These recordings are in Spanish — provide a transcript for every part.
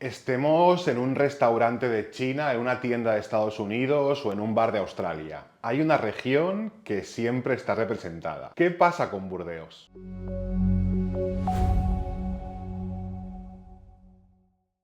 Estemos en un restaurante de China, en una tienda de Estados Unidos o en un bar de Australia. Hay una región que siempre está representada. ¿Qué pasa con Burdeos?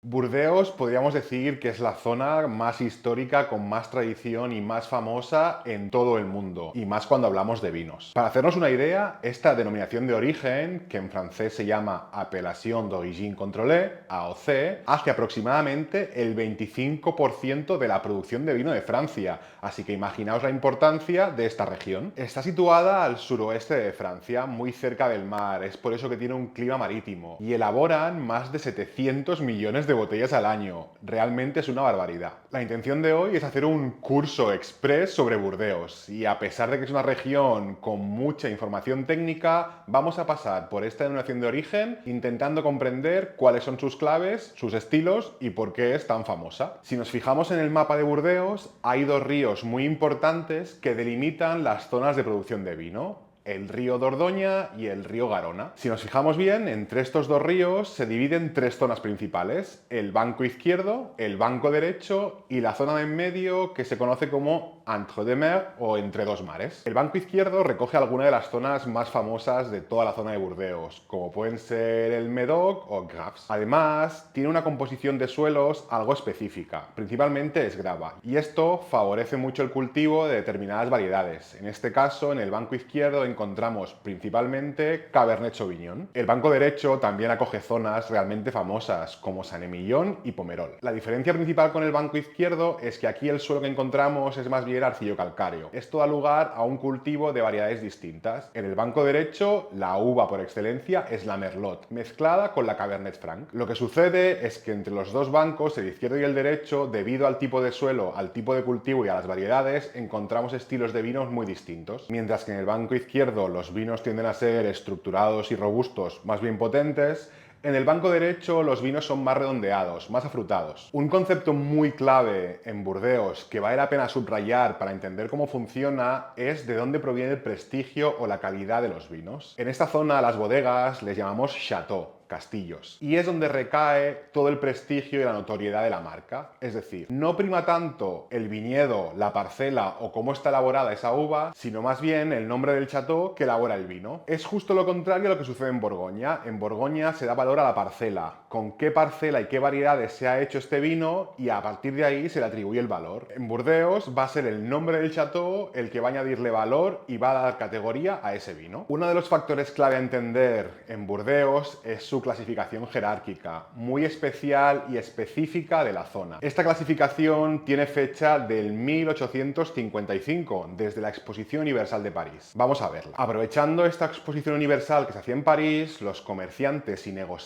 Burdeos podríamos decir que es la zona más histórica, con más tradición y más famosa en todo el mundo, y más cuando hablamos de vinos. Para hacernos una idea, esta denominación de origen, que en francés se llama Appellation d'origine contrôlée, AOC, hace aproximadamente el 25% de la producción de vino de Francia, así que imaginaos la importancia de esta región. Está situada al suroeste de Francia, muy cerca del mar, es por eso que tiene un clima marítimo, y elaboran más de 700 millones de botellas al año. Realmente es una barbaridad. La intención de hoy es hacer un curso express sobre Burdeos, y a pesar de que es una región con mucha información técnica, vamos a pasar por esta denominación de origen intentando comprender cuáles son sus claves, sus estilos y por qué es tan famosa. Si nos fijamos en el mapa de Burdeos, hay dos ríos muy importantes que delimitan las zonas de producción de vino: el río Dordoña y el río Garona. Si nos fijamos bien, entre estos dos ríos se dividen tres zonas principales: el banco izquierdo, el banco derecho y la zona de en medio, que se conoce como Entre-deux-Mers o entre dos mares. El banco izquierdo recoge algunas de las zonas más famosas de toda la zona de Burdeos, como pueden ser el Médoc o Graves. Además, tiene una composición de suelos algo específica, principalmente es grava, y esto favorece mucho el cultivo de determinadas variedades. En este caso, en el banco izquierdo encontramos principalmente Cabernet Sauvignon. El banco derecho también acoge zonas realmente famosas como Saint-Emilion y Pomerol. La diferencia principal con el banco izquierdo es que aquí el suelo que encontramos es más bien arcillo-calcáreo. Esto da lugar a un cultivo de variedades distintas. En el banco derecho, la uva por excelencia es la Merlot, mezclada con la Cabernet Franc. Lo que sucede es que entre los dos bancos, el izquierdo y el derecho, debido al tipo de suelo, al tipo de cultivo y a las variedades, encontramos estilos de vinos muy distintos. Mientras que en el banco izquierdo los vinos tienden a ser estructurados y robustos, más bien potentes, en el banco derecho los vinos son más redondeados, más afrutados. Un concepto muy clave en Burdeos que vale la pena subrayar para entender cómo funciona es de dónde proviene el prestigio o la calidad de los vinos. En esta zona, a las bodegas les llamamos château, castillos, y es donde recae todo el prestigio y la notoriedad de la marca. Es decir, no prima tanto el viñedo, la parcela o cómo está elaborada esa uva, sino más bien el nombre del chateau que elabora el vino. Es justo lo contrario a lo que sucede en Borgoña. En Borgoña se da valor a la parcela, con qué parcela y qué variedades se ha hecho este vino, y a partir de ahí se le atribuye el valor. En Burdeos va a ser el nombre del chateau el que va a añadirle valor y va a dar categoría a ese vino. Uno de los factores clave a entender en Burdeos es su clasificación jerárquica, muy especial y específica de la zona. Esta clasificación tiene fecha del 1855, desde la Exposición Universal de París. Vamos a verla. Aprovechando esta Exposición Universal que se hacía en París, los comerciantes y negociantes,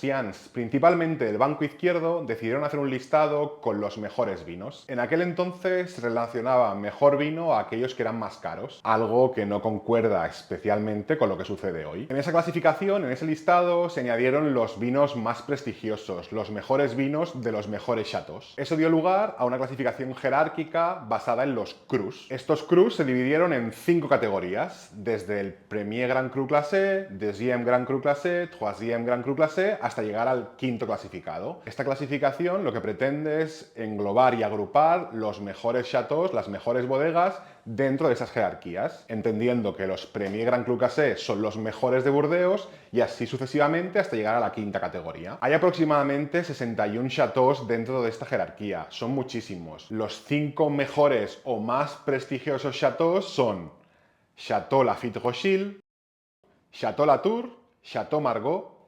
principalmente del banco izquierdo, decidieron hacer un listado con los mejores vinos. En aquel entonces se relacionaba mejor vino a aquellos que eran más caros, algo que no concuerda especialmente con lo que sucede hoy. En esa clasificación, en ese listado, se añadieron los vinos más prestigiosos, los mejores vinos de los mejores chateaux. Eso dio lugar a una clasificación jerárquica basada en los crus. Estos crus se dividieron en 5 categorías, desde el Premier Grand Cru Classé, Deuxième Grand Cru Classé, Troisième Grand Cru Classé, hasta llegar al quinto clasificado. Esta clasificación lo que pretende es englobar y agrupar los mejores chateaux, las mejores bodegas, dentro de esas jerarquías, entendiendo que los Premier Grand Cru Classé son los mejores de Burdeos y así sucesivamente hasta llegar a la quinta categoría. Hay aproximadamente 61 chateaux dentro de esta jerarquía, son muchísimos. Los 5 mejores o más prestigiosos chateaux son Château Lafite Rothschild, Château Latour, Château Margaux,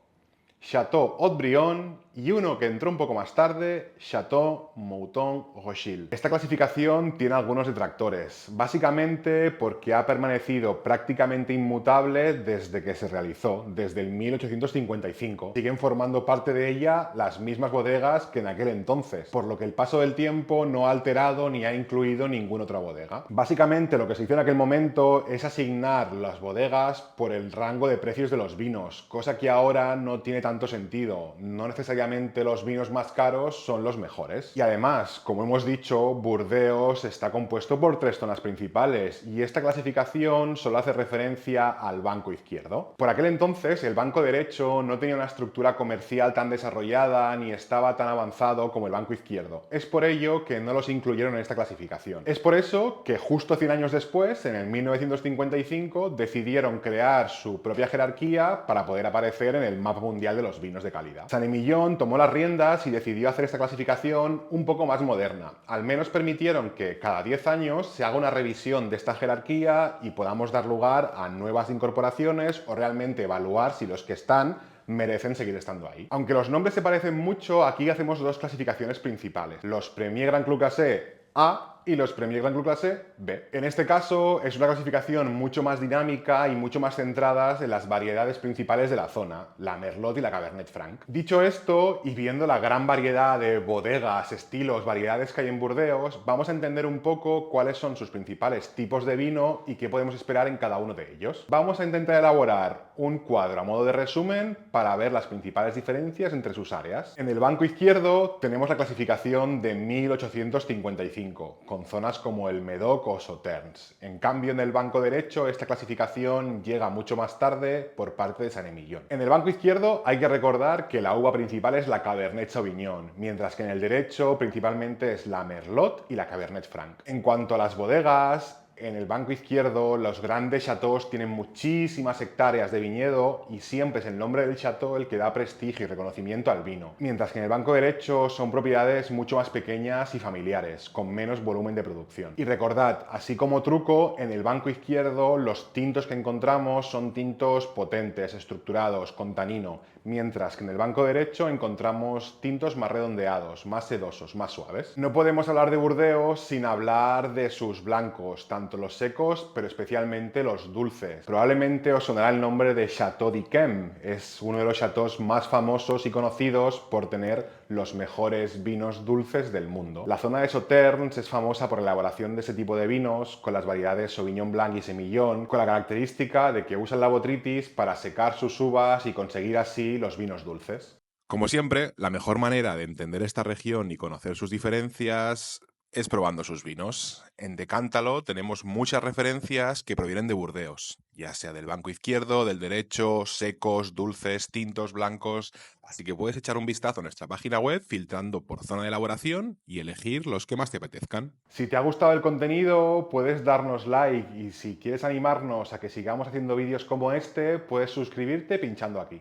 Château Haut-Brion y uno que entró un poco más tarde, Château Mouton Rothschild. Esta clasificación tiene algunos detractores, básicamente porque ha permanecido prácticamente inmutable desde que se realizó, desde el 1855. Siguen formando parte de ella las mismas bodegas que en aquel entonces, por lo que el paso del tiempo no ha alterado ni ha incluido ninguna otra bodega. Básicamente lo que se hizo en aquel momento es asignar las bodegas por el rango de precios de los vinos, cosa que ahora no tiene tanto sentido. No necesariamente necesariamente los vinos más caros son los mejores. Y además, como hemos dicho, Burdeos está compuesto por 3 zonas principales y esta clasificación solo hace referencia al banco izquierdo. Por aquel entonces, el banco derecho no tenía una estructura comercial tan desarrollada ni estaba tan avanzado como el banco izquierdo. Es por ello que no los incluyeron en esta clasificación. Es por eso que justo 100 años después, en el 1955, decidieron crear su propia jerarquía para poder aparecer en el mapa mundial de los vinos de calidad. Saint-Emilion tomó las riendas y decidió hacer esta clasificación un poco más moderna. Al menos permitieron que cada 10 años se haga una revisión de esta jerarquía y podamos dar lugar a nuevas incorporaciones o realmente evaluar si los que están merecen seguir estando ahí. Aunque los nombres se parecen mucho, aquí hacemos 2 clasificaciones principales: los Premier Grand Cru Classé A y los Premier Grand Cru Classé B. En este caso es una clasificación mucho más dinámica y mucho más centradas en las variedades principales de la zona, la Merlot y la Cabernet Franc. Dicho esto, y viendo la gran variedad de bodegas, estilos, variedades que hay en Burdeos, vamos a entender un poco cuáles son sus principales tipos de vino y qué podemos esperar en cada uno de ellos. Vamos a intentar elaborar un cuadro a modo de resumen para ver las principales diferencias entre sus áreas. En el banco izquierdo tenemos la clasificación de 1855, con zonas como el Médoc o Sauternes. En cambio, en el banco derecho, esta clasificación llega mucho más tarde por parte de Saint-Emilion. En el banco izquierdo hay que recordar que la uva principal es la Cabernet Sauvignon, mientras que en el derecho principalmente es la Merlot y la Cabernet Franc. En cuanto a las bodegas, en el banco izquierdo, los grandes chateaux tienen muchísimas hectáreas de viñedo y siempre es el nombre del chateau el que da prestigio y reconocimiento al vino. Mientras que en el banco derecho son propiedades mucho más pequeñas y familiares, con menos volumen de producción. Y recordad, así como truco, en el banco izquierdo los tintos que encontramos son tintos potentes, estructurados, con tanino, mientras que en el banco derecho encontramos tintos más redondeados, más sedosos, más suaves. No podemos hablar de Burdeos sin hablar de sus blancos, tanto los secos, pero especialmente los dulces. Probablemente os sonará el nombre de Château d'Yquem. Es uno de los chateaux más famosos y conocidos por tener los mejores vinos dulces del mundo. La zona de Sauternes es famosa por la elaboración de ese tipo de vinos, con las variedades Sauvignon Blanc y Semillon, con la característica de que usan la botrytis para secar sus uvas y conseguir así los vinos dulces. Como siempre, la mejor manera de entender esta región y conocer sus diferencias es probando sus vinos. En Decántalo tenemos muchas referencias que provienen de Burdeos, ya sea del banco izquierdo, del derecho, secos, dulces, tintos, blancos, así que puedes echar un vistazo a nuestra página web filtrando por zona de elaboración y elegir los que más te apetezcan. Si te ha gustado el contenido, puedes darnos like y si quieres animarnos a que sigamos haciendo vídeos como este, puedes suscribirte pinchando aquí.